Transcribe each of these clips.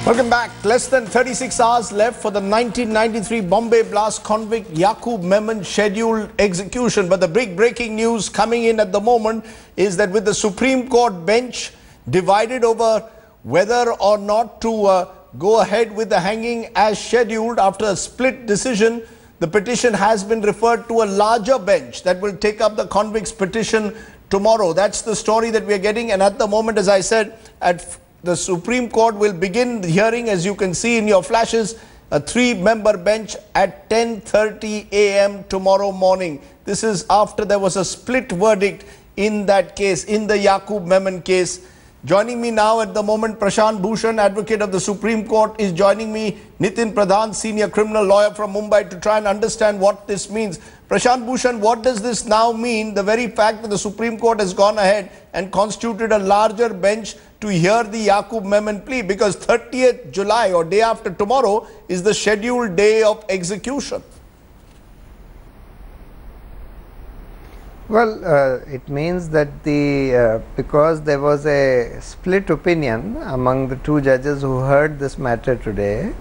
Welcome back. Less than 36 hours left for the 1993 Bombay blast convict Yakub Memon scheduled execution. But the big breaking news coming in at the moment is that with the Supreme Court bench divided over whether or not to go ahead with the hanging as scheduled after a split decision, the petition has been referred to a larger bench that will take up the convict's petition tomorrow. That's the story that we are getting. And at the moment, as I said, the Supreme Court will begin the hearing, as you can see in your flashes, a 3-member bench at 10:30 a.m. tomorrow morning. This is after there was a split verdict in that case, in the Yakub Memon case. Joining me now at the moment, Prashant Bhushan, advocate of the Supreme Court, is joining me. Nitin Pradhan, senior criminal lawyer from Mumbai, to try and understand what this means. Prashant Bhushan, what does this now mean? The very fact that the Supreme Court has gone ahead and constituted a larger bench to hear the Yakub Memon plea, because 30th July or day after tomorrow is the scheduled day of execution. Well, it means that because there was a split opinion among the two judges who heard this matter today,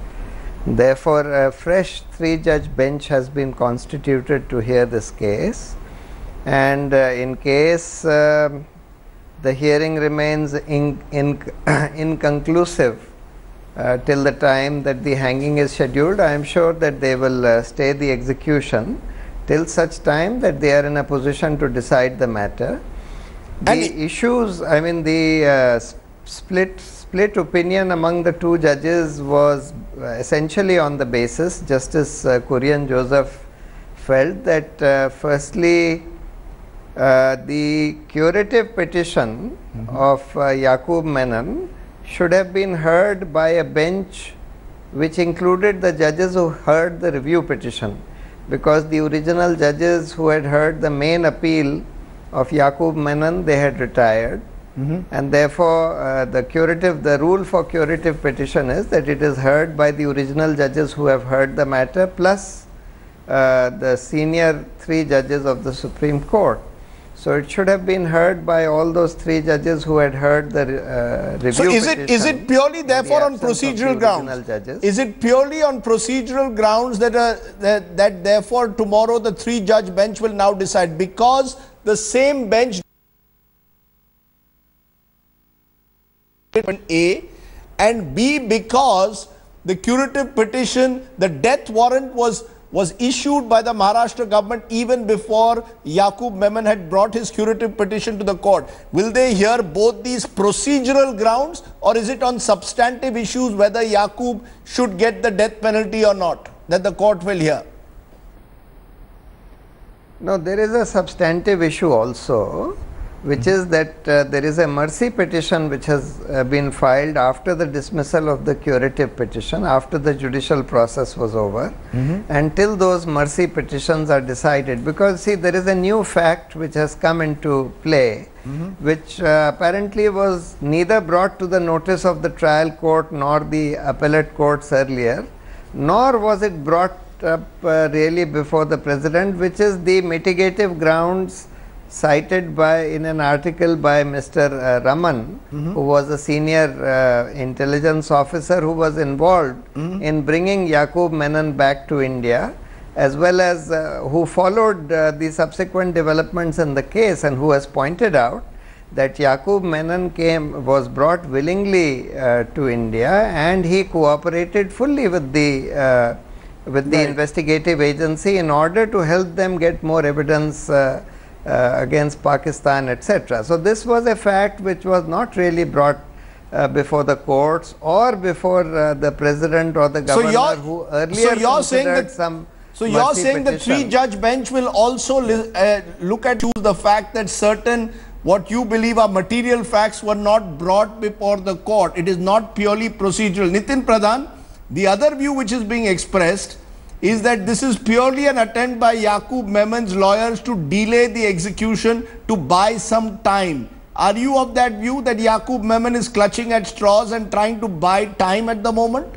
therefore a fresh 3-judge bench has been constituted to hear this case, and in case the hearing remains inconclusive till the time that the hanging is scheduled, I am sure that they will stay the execution till such time that they are in a position to decide the matter. The issues, I mean, the split opinion among the two judges was essentially on the basis, Justice Kurian Joseph felt that firstly, the curative petition of Yakub Memon should have been heard by a bench which included the judges who heard the review petition, because the original judges who had heard the main appeal of Yakub Memon, they had retired, and therefore the rule for curative petition is that it is heard by the original judges who have heard the matter plus the senior 3 judges of the Supreme Court. So it should have been heard by all those 3 judges who had heard the review petition. So is it purely therefore on procedural grounds? Is it purely on procedural grounds that therefore tomorrow the 3-judge bench will now decide, because the same bench A, and B, because the curative petition, the death warrant was issued by the Maharashtra government even before Yakub Memon had brought his curative petition to the court? Will they hear both these procedural grounds, or is it on substantive issues whether Yakub should get the death penalty or not that the court will hear? No, there is a substantive issue also, which is that there is a mercy petition which has been filed after the dismissal of the curative petition, after the judicial process was over, until those mercy petitions are decided. Because see, there is a new fact which has come into play, which apparently was neither brought to the notice of the trial court nor the appellate courts earlier, nor was it brought up really before the President, which is the mitigative grounds cited in an article by Mr. Raman, who was a senior intelligence officer who was involved in bringing Yakub Memon back to India, as well as who followed the subsequent developments in the case, and who has pointed out that Yakub Memon was brought willingly to India, and he cooperated fully with the investigative agency in order to help them get more evidence against Pakistan, etc. So this was a fact which was not really brought before the courts or before the President or the Governor, who earlier considered some. So you're saying the 3-judge bench will also look at the fact that certain what you believe are material facts were not brought before the court. It is not purely procedural. Nitin Pradhan, the other view which is being expressed is that this is purely an attempt by Yakub Memon's lawyers to delay the execution, to buy some time. Are you of that view that Yakub Memon is clutching at straws and trying to buy time at the moment?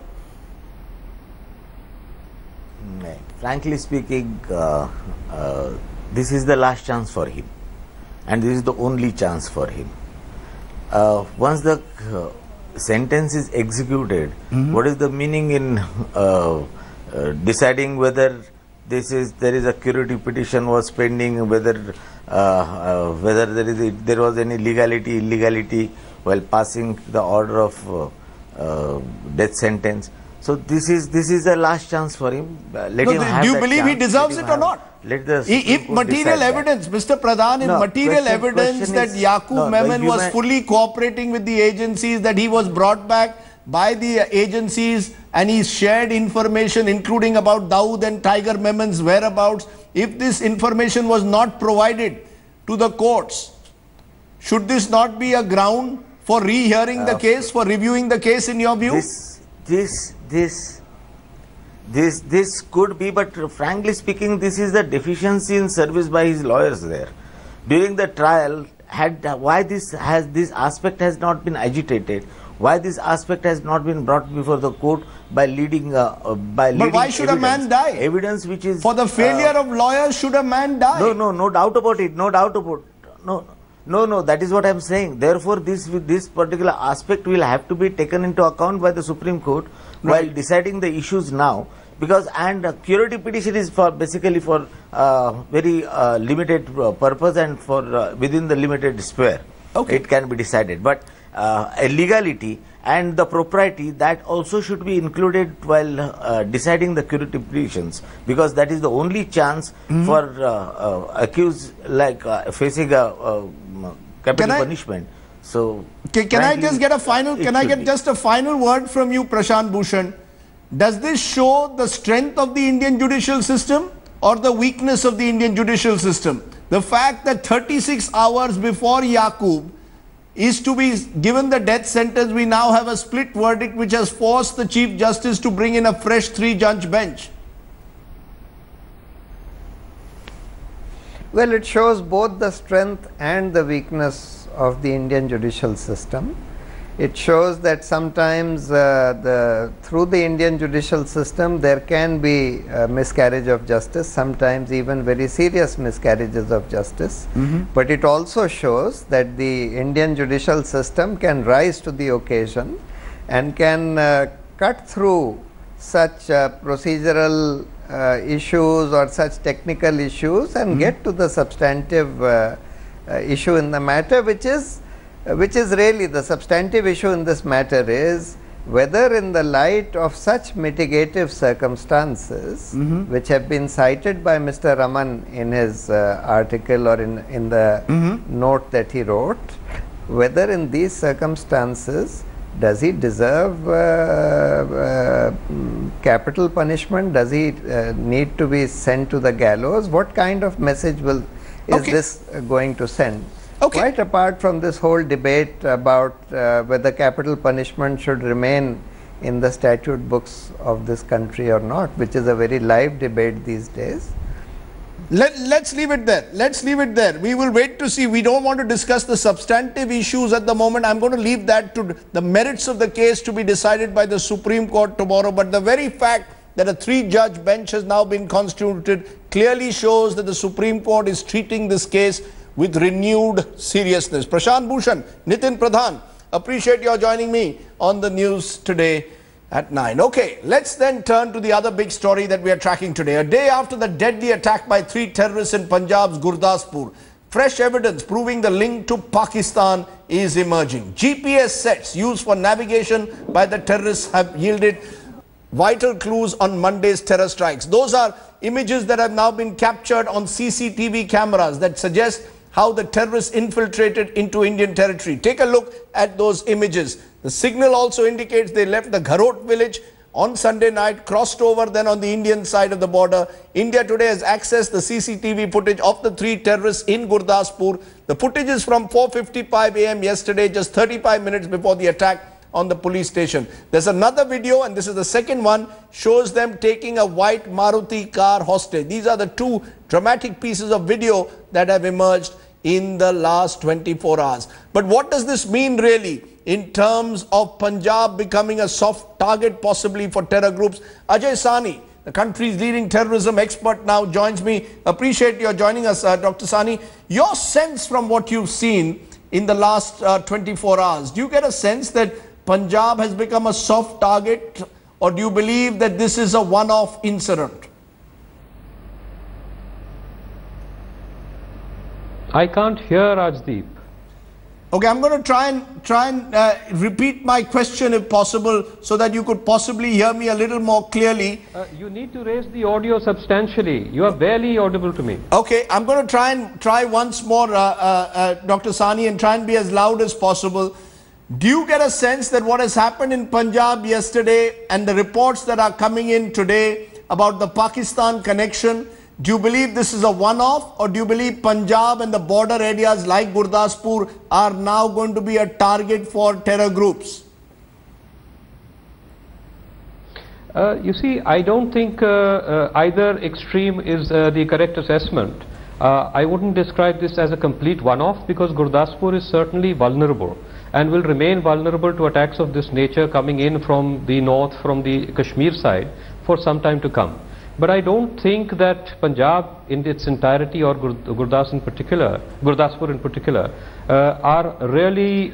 Frankly speaking, this is the last chance for him, and this is the only chance for him. Once the sentence is executed, what is the meaning in deciding whether there is a curative petition was pending, whether there was any legality, illegality while passing the order of death sentence. So this is the last chance for him. Let him have do you that believe he chance. deserves it or not? Let the If material evidence, Mr. Pradhan, No, material evidence question that is- Yakub no, the Memon was human- fully cooperating with the agencies, that he was brought back by the agencies and he shared information including about Dawood and Tiger Memon's whereabouts. If this information was not provided to the courts, should this not be a ground for rehearing the case, for reviewing the case in your view? This could be, but frankly speaking, this is the deficiency in service by his lawyers there. During the trial, why this aspect has not been agitated, why this aspect has not been brought before the court by leading But why should a man die? Evidence which is For the failure of lawyers, should a man die? no doubt about it, no doubt about no, that is what I am saying. Therefore, this particular aspect will have to be taken into account by the Supreme Court while deciding the issues now, because curative petition is basically for very limited purpose and for within the limited sphere. Okay. It can be decided, but legality and the propriety, that also should be included while deciding the curative petitions, because that is the only chance for accused facing a capital punishment. So Can I just get a final? Can I get just a final word from you, Prashant Bhushan? Does this show the strength of the Indian judicial system or the weakness of the Indian judicial system? The fact that 36 hours before Yakub is to be given the death sentence, we now have a split verdict which has forced the Chief Justice to bring in a fresh 3-judge bench. Well, it shows both the strength and the weakness of the Indian judicial system. It shows that sometimes through the Indian judicial system there can be miscarriage of justice, sometimes even very serious miscarriages of justice. But it also shows that the Indian judicial system can rise to the occasion and can cut through such procedural issues or such technical issues and get to the substantive issue in the matter, which is really the substantive issue in this matter is whether in the light of such mitigative circumstances which have been cited by Mr. Raman in his article or in the note that he wrote, whether in these circumstances does he deserve capital punishment, does he need to be sent to the gallows, what kind of message is this going to send? Quite apart from this whole debate about whether capital punishment should remain in the statute books of this country or not, which is a very live debate these days. Let's leave it there. Let's leave it there. We will wait to see. We don't want to discuss the substantive issues at the moment. I'm going to leave that to the merits of the case to be decided by the Supreme Court tomorrow. But the very fact that a 3-judge bench has now been constituted clearly shows that the Supreme Court is treating this case with renewed seriousness. Prashant Bhushan, Nitin Pradhan, appreciate your joining me on the news today at 9. Okay, let's then turn to the other big story that we are tracking today. A day after the deadly attack by 3 terrorists in Punjab's Gurdaspur, fresh evidence proving the link to Pakistan is emerging. GPS sets used for navigation by the terrorists have yielded vital clues on Monday's terror strikes. Those are images that have now been captured on CCTV cameras that suggest how the terrorists infiltrated into Indian territory. Take a look at those images. The signal also indicates they left the Gharot village on Sunday night, crossed over then on the Indian side of the border. India Today has accessed the CCTV footage of the 3 terrorists in Gurdaspur. The footage is from 4:55 a.m. yesterday, just 35 minutes before the attack on the police station. There's another video, and this is the second one, shows them taking a white Maruti car hostage. These are the 2 dramatic pieces of video that have emerged in the last 24 hours. But what does this mean really in terms of Punjab becoming a soft target possibly for terror groups? Ajay Sani, the country's leading terrorism expert, now joins me. Appreciate your joining us, Dr. Sani. Your sense from what you've seen in the last 24 hours, do you get a sense that Punjab has become a soft target, or do you believe that this is a one-off incident? I can't hear Rajdeep. Okay, I'm going to try and repeat my question if possible, so that you could possibly hear me a little more clearly. You need to raise the audio substantially. You are barely audible to me. Okay, I'm going to try once more, Dr. Sani, and try and be as loud as possible. Do you get a sense that what has happened in Punjab yesterday and the reports that are coming in today about the Pakistan connection, do you believe this is a one-off, or do you believe Punjab and the border areas like Gurdaspur are now going to be a target for terror groups? You see, I don't think either extreme is the correct assessment. I wouldn't describe this as a complete one-off, because Gurdaspur is certainly vulnerable and will remain vulnerable to attacks of this nature coming in from the north, from the Kashmir side, for some time to come. But I don't think that Punjab in its entirety, or Gurdaspur in particular, are really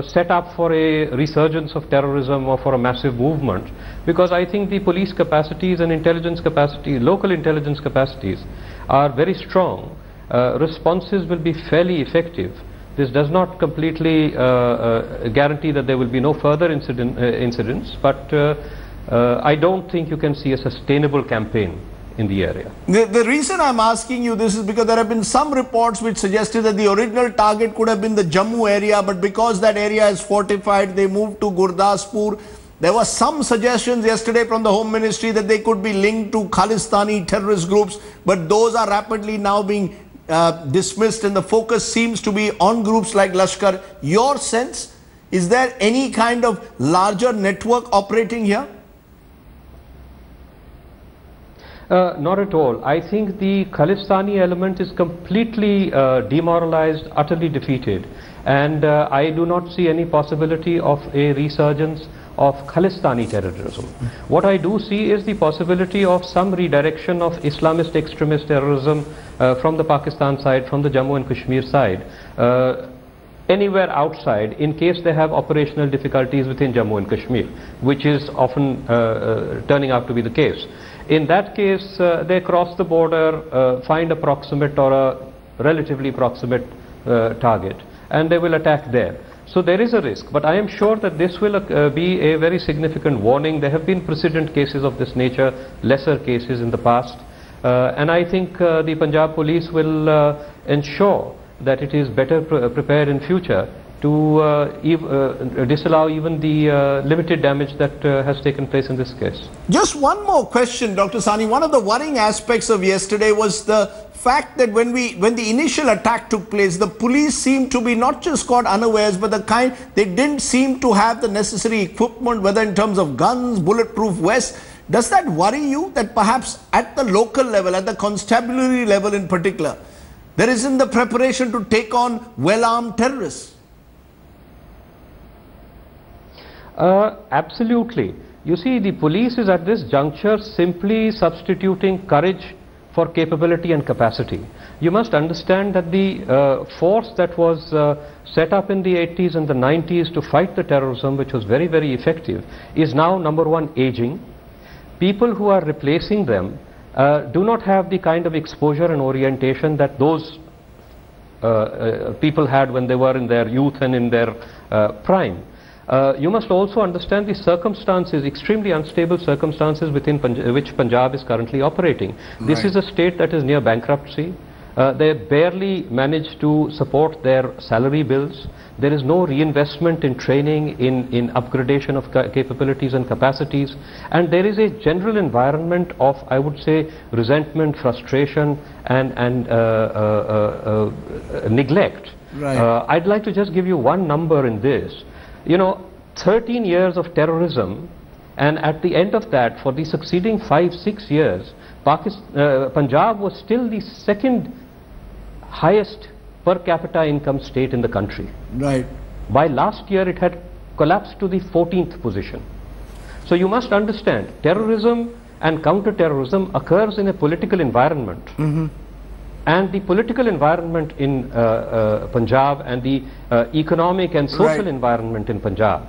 set up for a resurgence of terrorism or for a massive movement, because I think the police capacities and intelligence capacity, local intelligence capacities, are very strong. Responses will be fairly effective. This does not completely guarantee that there will be no further incidents, but I don't think you can see a sustainable campaign in the area. The reason I'm asking you this is because there have been some reports which suggested that the original target could have been the Jammu area, but because that area is fortified, they moved to Gurdaspur. There were some suggestions yesterday from the Home Ministry that they could be linked to Khalistani terrorist groups, but those are rapidly now being dismissed, and the focus seems to be on groups like Lashkar. Your sense, is there any kind of larger network operating here? Not at all. I think the Khalistani element is completely demoralized, utterly defeated, and I do not see any possibility of a resurgence of Khalistani terrorism. What I do see is the possibility of some redirection of Islamist extremist terrorism from the Pakistan side, from the Jammu and Kashmir side, anywhere outside, in case they have operational difficulties within Jammu and Kashmir, which is often turning out to be the case. In that case, they cross the border, find a proximate or a relatively proximate target, and they will attack there. So there is a risk, but I am sure that this will be a very significant warning. There have been precedent cases of this nature, lesser cases in the past, and I think the Punjab police will ensure that it is better prepared in future to disallow even the limited damage that has taken place in this case. Just one more question, Dr. Sani. One of the worrying aspects of yesterday was the fact that when the initial attack took place, the police seemed to be not just caught unawares, but they didn't seem to have the necessary equipment, whether in terms of guns, bulletproof vests. Does that worry you, that perhaps at the local level, at the constabulary level in particular, there isn't the preparation to take on well-armed terrorists? Absolutely. You see, the police is at this juncture simply substituting courage for capability and capacity. You must understand that the force that was set up in the 80s and the 90s to fight the terrorism, which was very, very effective, is now, number one, aging. People who are replacing them do not have the kind of exposure and orientation that those people had when they were in their youth and in their prime. You must also understand the circumstances, extremely unstable circumstances within which Punjab is currently operating. This is a state that is near bankruptcy. They barely manage to support their salary bills. There is no reinvestment in training, in upgradation of capabilities and capacities, and there is a general environment of, I would say, resentment, frustration, and neglect. I'd like to just give you one number in this. You know, 13 years of terrorism, and at the end of that, for the succeeding 5-6 years, Punjab was still the second highest per capita income state in the country. By last year, it had collapsed to the 14th position. So you must understand, terrorism and counter-terrorism occurs in a political environment. And the political environment in Punjab and the economic and social environment in Punjab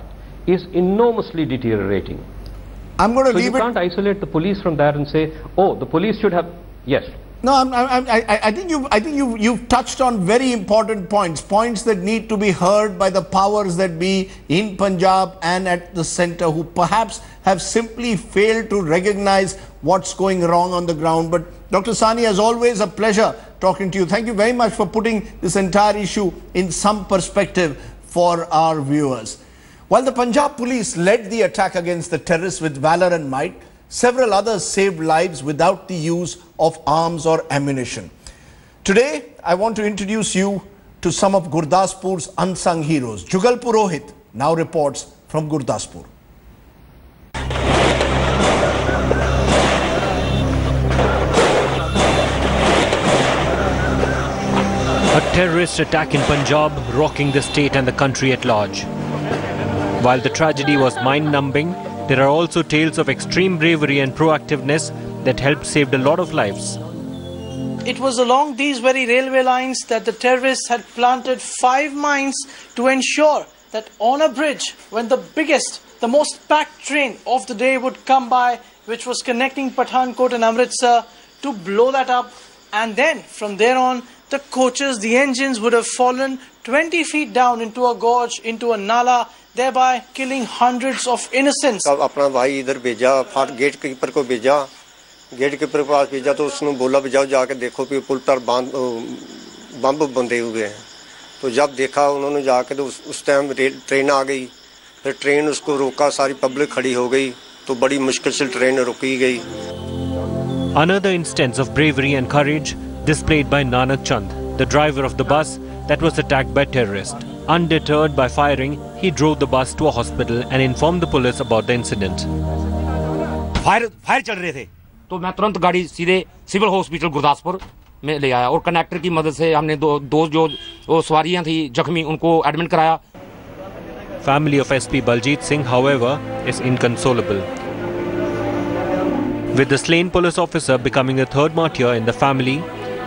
is enormously deteriorating. I'm going to So leave you can't isolate the police from that and say, oh, the police should have, yes. No, I think you've touched on very important points that need to be heard by the powers that be in Punjab and at the centre, who perhaps have simply failed to recognize what's going wrong on the ground. But Dr. Sani, as always, a pleasure talking to you. Thank you very much for putting this entire issue in some perspective for our viewers. While the Punjab police led the attack against the terrorists with valor and might, several others saved lives without the use of arms or ammunition. Today, I want to introduce you to some of Gurdaspur's unsung heroes. Jugal Purohit now reports from Gurdaspur. A terrorist attack in Punjab rocking the state and the country at large. While the tragedy was mind-numbing, there are also tales of extreme bravery and proactiveness that helped save a lot of lives. It was along these very railway lines that the terrorists had planted 5 mines to ensure that on a bridge, when the biggest, the most packed train of the day would come by, which was connecting Pathankot and Amritsar, to blow that up, and then from there on, the coaches, the engines would have fallen 20 feet down into a gorge, into a nala, thereby killing hundreds of innocents. अपना भाई इधर भेजा, फाट gate keeper को भेजा, gate keeper के पास भेजा तो उसने बोला भी जाओ जाके देखो कि पुल पर बम बंधे हुए हैं। तो जब देखा उन्होंने जाके तो उस टाइम ट्रेन आ गई, फिर ट्रेन उसको रोका, सारी पब्लिक खड़ी हो गई, तो बड़ी मुश्किल से ट्रेन रुकी गई। Another instance of bravery and courage displayed by Nanak Chand, the driver of the bus that was attacked by terrorists. Undeterred by firing, he drove the bus to a hospital and informed the police about the incident. Fire चल रहे थे तो मैं तुरंत गाड़ी सीधे civil hospital Gurdaspur में ले आया और कनेक्टर की मदद से हमने दो जो सवारियां थी जख्मी उनको एडमिट कराया. Family of SP Baljit Singh, however, is inconsolable, with the slain police officer becoming the third martyr in the family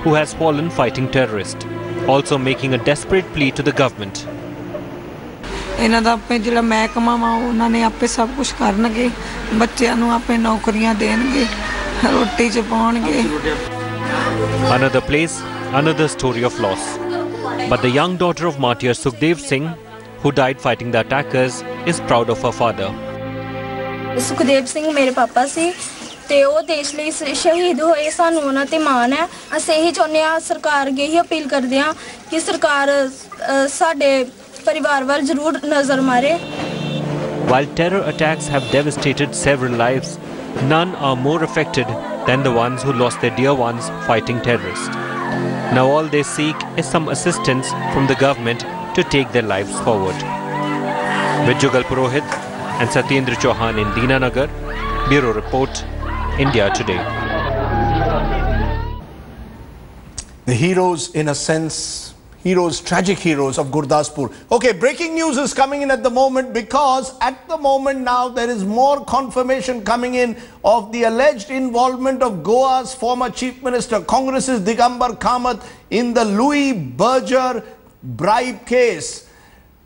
who has fallen fighting terrorists, also making a desperate plea to the government. ਇਹਨਾਂ ਦਾ ਆਪੇ ਜਿਹੜਾ ਮਹਿਕਮਾ ਵਾ ਉਹਨਾਂ ਨੇ ਆਪੇ ਸਭ ਕੁਝ ਕਰਨਗੇ, ਬੱਚਿਆਂ ਨੂੰ ਆਪੇ ਨੌਕਰੀਆਂ ਦੇਣਗੇ, ਰੋਟੀ ਚ ਪਾਉਣਗੇ. Another place, another story of loss. But the young daughter of martyr Sukhdev Singh, who died fighting the attackers, is proud of her father. Sukhdev Singh ਮੇਰੇ ਪਾਪਾ ਸੀ ਤੇ ਉਹ ਦੇਸ਼ ਲਈ ਸ਼ਹੀਦ ਹੋਏ, ਸਾਨੂੰ ਉਹਨਾਂ ਤੇ ਮਾਣ ਹੈ. ਅਸੀਂ ਇਹੀ ਚਾਹੁੰਦੇ ਹਾਂ, ਸਰਕਾਰ ਅੱਗੇ ਹੀ ਅਪੀਲ ਕਰਦੇ ਹਾਂ ਕਿ ਸਰਕਾਰ ਸਾਡੇ ਪਰਿਵਾਰ ਵੱਲ ਜ਼ਰੂਰ ਨਜ਼ਰ ਮਾਰੇ. While terror attacks have devastated several lives, none are more affected than the ones who lost their dear ones fighting terrorists. Now all they seek is some assistance from the government to take their lives forward. With Jugal Purohit and Satyendra Chauhan in Deenanagar, Bureau Report, India Today. The heroes, in a sense, tragic heroes of Gurdaspur. Okay, breaking news is coming in at the moment, because at the moment now there is more confirmation coming in of the alleged involvement of Goa's former Chief Minister, Congress's Digambar Kamath, in the Louis Berger bribe case.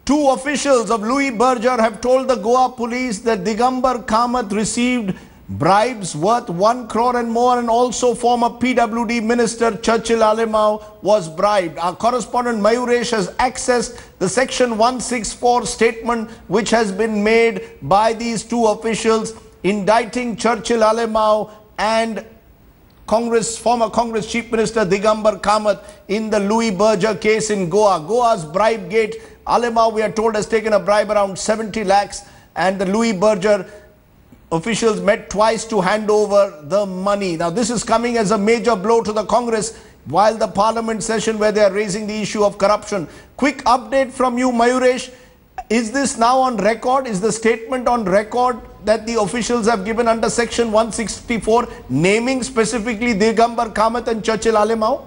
2 officials of Louis Berger have told the Goa police that Digambar Kamath received bribes worth 1 crore and more, and also former PWD Minister Churchill Alemao was bribed. Our correspondent Mayuresh has accessed the Section 164 statement which has been made by these 2 officials indicting Churchill Alemao and former Congress Chief Minister Digambar Kamath in the Louis Berger case in Goa. Goa's bribe gate. Alemao, we are told, has taken a bribe around 70 lakhs, and the Louis Berger officials met twice to hand over the money. Now this is coming as a major blow to the Congress while the Parliament session where they are raising the issue of corruption. Quick update from you, Mayuresh. Is this now on record? Is the statement on record that the officials have given under Section 164 naming specifically Digambar Kamath and Churchill Alemao?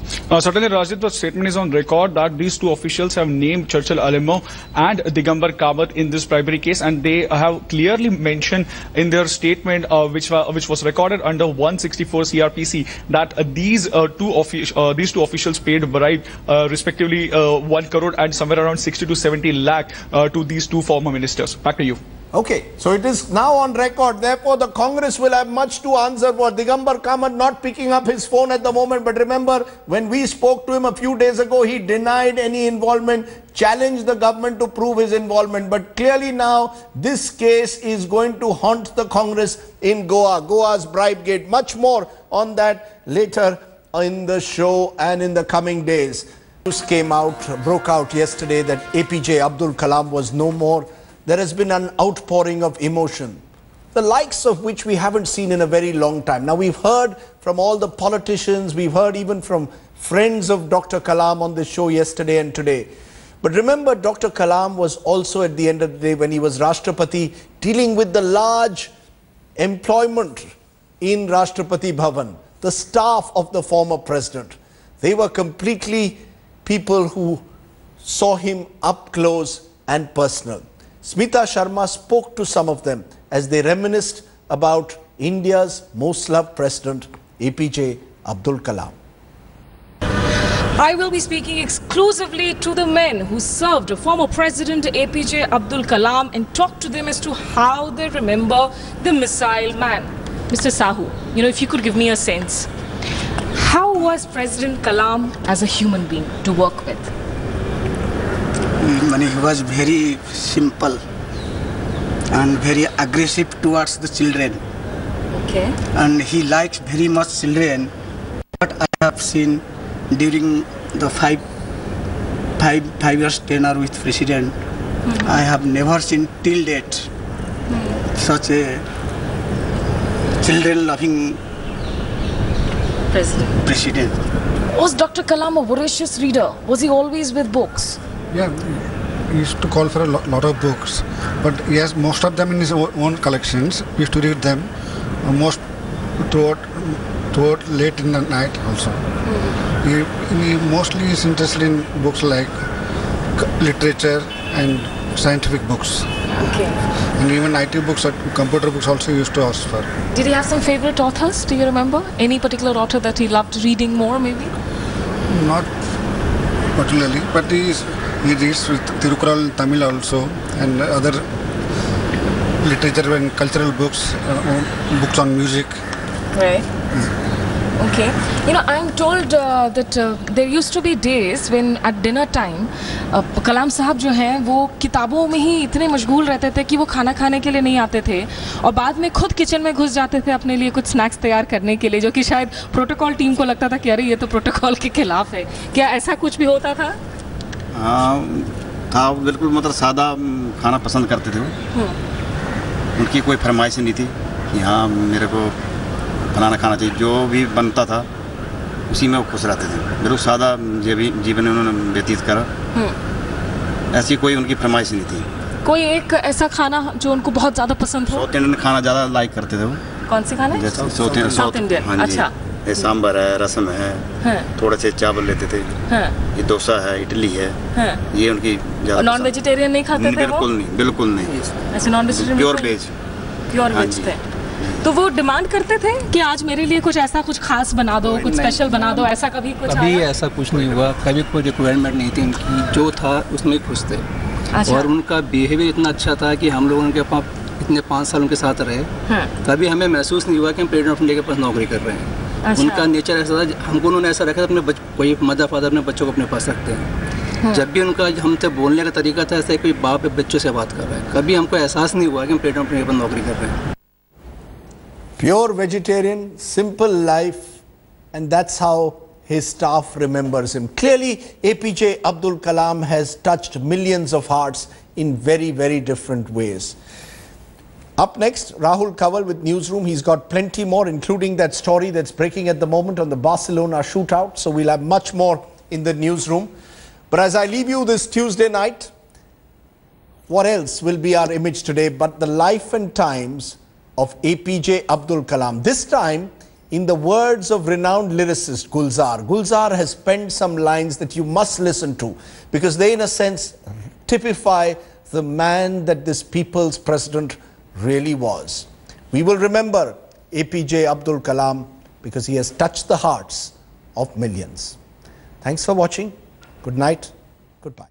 Certainly, Rajit, the statement is on record that these two officials have named Churchill Alimo and Digambar Kamath in this bribery case, and they have clearly mentioned in their statement, which was recorded under 164 CRPC, that these two officials paid bribe, respectively 1 crore and somewhere around 60 to 70 lakh to these two former ministers. Back to you. Okay, so it is now on record. Therefore, the Congress will have much to answer for. Digambar Kamath not picking up his phone at the moment. But remember, when we spoke to him a few days ago, he denied any involvement, challenged the government to prove his involvement. But clearly now, this case is going to haunt the Congress in Goa. Goa's bribe gate. Much more on that later in the show and in the coming days. News broke out yesterday that APJ Abdul Kalam was no more. There has been an outpouring of emotion, the likes of which we haven't seen in a very long time. Now, we've heard from all the politicians, we've heard even from friends of Dr. Kalam on this show yesterday and today. But remember, Dr. Kalam was also, at the end of the day, when he was Rashtrapati, dealing with the large employment in Rashtrapati Bhavan, the staff of the former president. They were completely people who saw him up close and personal. Smita Sharma spoke to some of them as they reminisced about India's most loved president, APJ Abdul Kalam. I will be speaking exclusively to the men who served former President APJ Abdul Kalam and talk to them as to how they remember the missile man. Mr. Sahu, if you could give me a sense, how was President Kalam as a human being to work with? He was very simple and very aggressive towards the children. Okay. And he likes very much children. What I have seen during the five years tenure with President, I have never seen till date such a children-loving President. Was Dr. Kalam a voracious reader? Was he always with books? Yeah, he used to call for a lot of books, but yes, most of them in his own collections. He used to read them most throughout late in the night also. He mostly is interested in books like literature and scientific books. Okay. And even IT books or computer books also he used to ask for. Did he have some favorite authors? Do you remember? Any particular author that he loved reading more, maybe? Not particularly, but he reads with Tirukural Tamil also and other literature and cultural books, books on music. Right. Okay. I'm told that there used to be days when at dinner time, Kalam साहब जो हैं वो किताबों में ही इतने मशगूल रहते थे कि वो खाना खाने के लिए नहीं आते थे और बाद में खुद किचन में घुस जाते थे अपने लिए कुछ स्नैक्स तैयार करने के लिए, जो कि शायद प्रोटोकॉल टीम को लगता था कि अरे ये तो प्रोटोकॉल के खिलाफ है. क्या ऐसा कुछ भी होता था? था बिल्कुल, मतलब सादा खाना पसंद करते थे वो. उनकी कोई फरमाइश नहीं थी कि हाँ मेरे को बनाना खाना चाहिए. जो भी बनता था उसी में वो खुश रहते थे. बिल्कुल सादा जीवन उन्होंने व्यतीत करा. ऐसी कोई उनकी फरमाइश नहीं थी. कोई एक ऐसा खाना जो उनको बहुत ज़्यादा पसंद हो? साउथ इंडियन खाना ज़्यादा लाइक करते थे वो. कौन से खाने? जैसे साउथ इंडियन. अच्छा. ये सांबर है, रसम है, थोड़े से चावल लेते थे. ये डोसा है, इडली है. ये उनकी ज़्यादा. नॉन वेजिटेरियन नहीं खाते थे वो? बिल्कुल नहीं, बिल्कुल नहीं. ऐसे non vegetarian? Pure veg. Pure veg थे. तो वो डिमांड करते थे कि आज मेरे लिए कुछ ऐसा कुछ खास बना दो, कुछ स्पेशल बना दो, ऐसा कभी कुछ कभी ऐसा कुछ नहीं हुआ. कभी कोई रिक्वायरमेंट नहीं थी उनकी. जो था उसमें खुश थे. अच्छा. और उनका बिहेवियर इतना अच्छा था कि हम लोग उनके पास इतने 5 साल उनके साथ रहे. कभी हमें महसूस नहीं हुआ कि हम प्रेसिडेंट ऑफ इंडिया के पास नौकरी कर रहे हैं. अच्छा. उनका नेचर ऐसा था, हमको उन्होंने ऐसा रखा था अपने कोई मदर फादर अपने बच्चों को अपने पास रखते हैं. जब भी उनका हमसे बोलने का तरीका था ऐसे कोई बाप बच्चों से बात कर रहा है. कभी हमको एहसास नहीं हुआ कि हम प्रेसिडेंट ऑफ इंडिया के पास नौकरी कर रहे हैं. Pure vegetarian, simple life, and that's how his staff remembers him. Clearly, APJ Abdul Kalam has touched millions of hearts in very, very different ways. Up next, Rahul Kawal with Newsroom. He's got plenty more, including that story that's breaking at the moment on the Barcelona shootout. So we'll have much more in the newsroom. But as I leave you this Tuesday night, what else will be our image today but the life and times of APJ Abdul Kalam? This time, In the words of renowned lyricist Gulzar has penned some lines that you must listen to, because they in a sense typify the man that this people's president really was. We will remember APJ Abdul Kalam because he has touched the hearts of millions. Thanks for watching. Good night. Goodbye.